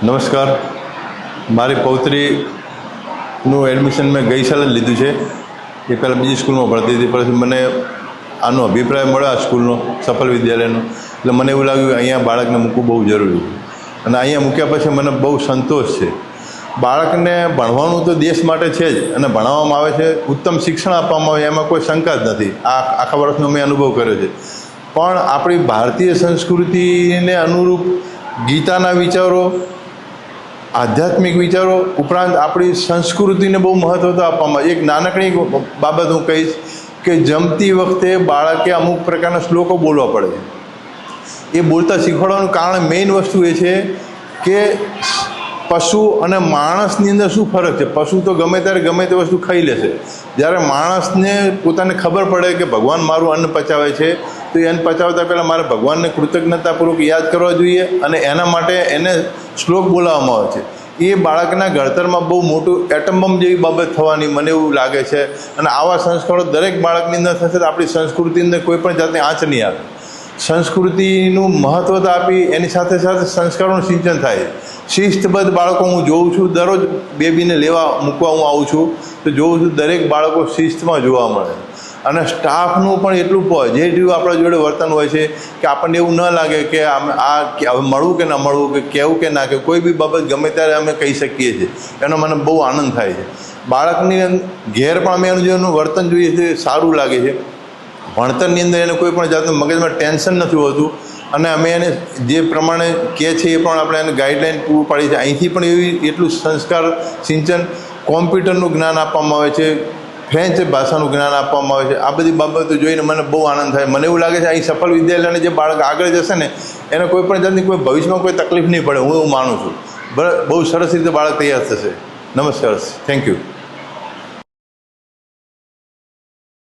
નમસ્કાર. મારી પૌત્રીનું એડમિશન મેં ગઈ સાલ જ લીધું છે. એ પહેલાં બીજી સ્કૂલમાં ભણતી હતી, પછી મને આનો અભિપ્રાય મળ્યો આ સ્કૂલનો, સફલ વિદ્યાલયનો. એટલે મને એવું લાગ્યું કે અહીંયા બાળકને મૂકવું બહુ જરૂરી છે. અને અહીંયા મૂક્યા પછી મને બહુ સંતોષ છે. બાળકને ભણવાનું તો દેશ માટે છે જ, અને ભણાવવામાં આવે છે, ઉત્તમ શિક્ષણ આપવામાં આવે, એમાં કોઈ શંકા જ નથી. આ આખા વર્ષનો મેં અનુભવ કર્યો છે. પણ આપણી ભારતીય સંસ્કૃતિને અનુરૂપ ગીતાના વિચારો, આધ્યાત્મિક વિચારો ઉપરાંત આપણી સંસ્કૃતિને બહુ મહત્ત્વ આપવામાં. એક નાનકડી બાબત હું કહીશ કે જમતી વખતે બાળકે અમુક પ્રકારના શ્લોકો બોલવા પડે છે. એ બોલતા શીખવાડવાનું કારણ મેઇન વસ્તુ એ છે કે પશુ અને માણસની અંદર શું ફરક છે. પશુ તો ગમે ત્યારે ગમે તે વસ્તુ ખાઈ લેશે. જ્યારે માણસને પોતાને ખબર પડે કે ભગવાન મારું અન્ન પચાવે છે, તો એ અન્ન પચાવતા પહેલાં મારે ભગવાનને કૃતજ્ઞતાપૂર્વક યાદ કરવા જોઈએ, અને એના માટે એને શ્લોક બોલાવવામાં આવે છે. એ બાળકના ઘડતરમાં બહુ મોટું એટમ બોમ્બ જેવી બાબત થવાની મને એવું લાગે છે. અને આવા સંસ્કારો દરેક બાળકની અંદર થશે તો આપણી સંસ્કૃતિની અંદર કોઈ પણ જાતની આંચ નહીં આવે. સંસ્કૃતિનું મહત્ત્વ આપી એની સાથે સાથે સંસ્કારોનું સિંચન થાય. શિસ્તબદ્ધ બાળકો હું જોઉં છું, દરરોજ બેબીને લેવા મૂકવા હું આવું છું તો જોઉં છું દરેક બાળકો શિસ્તમાં જોવા મળે. અને સ્ટાફનું પણ એટલું પોઝિટિવ આપણા જોડે વર્તન હોય છે કે આપણને એવું ન લાગે કે આ મળવું કે ન મળવું, કે કહેવું કે ના, કે કોઈ બી બાબત ગમે ત્યારે અમે કહી શકીએ છીએ. એનો મને બહુ આનંદ થાય છે. બાળકની ઘેર પણ અમે એનું જેનું વર્તન જોઈએ છીએ, સારું લાગે છે. ભણતરની અંદર એને કોઈ પણ જાતનું મગજમાં ટેન્શન નથી હોતું, અને અમે એને જે પ્રમાણે કહે છે એ પણ આપણે એને ગાઈડલાઈન પૂરું પાડી છે. અહીંથી પણ એટલું સંસ્કાર સિંચન, કોમ્પ્યુટરનું જ્ઞાન આપવામાં આવે છે, ફ્રેન્ચ ભાષાનું જ્ઞાન આપવામાં આવે છે. આ બધી બાબતો જોઈને મને બહુ આનંદ થાય. મને એવું લાગે છે અહીં સફલ વિદ્યાલયને જે બાળક આગળ જશે ને એને કોઈ પણ જાતની કોઈ ભવિષ્યમાં કોઈ તકલીફ નહીં પડે, હું એવું માનું છું. બહુ સરસ રીતે બાળક તૈયાર થશે. નમસ્કાર, થેન્ક યુ.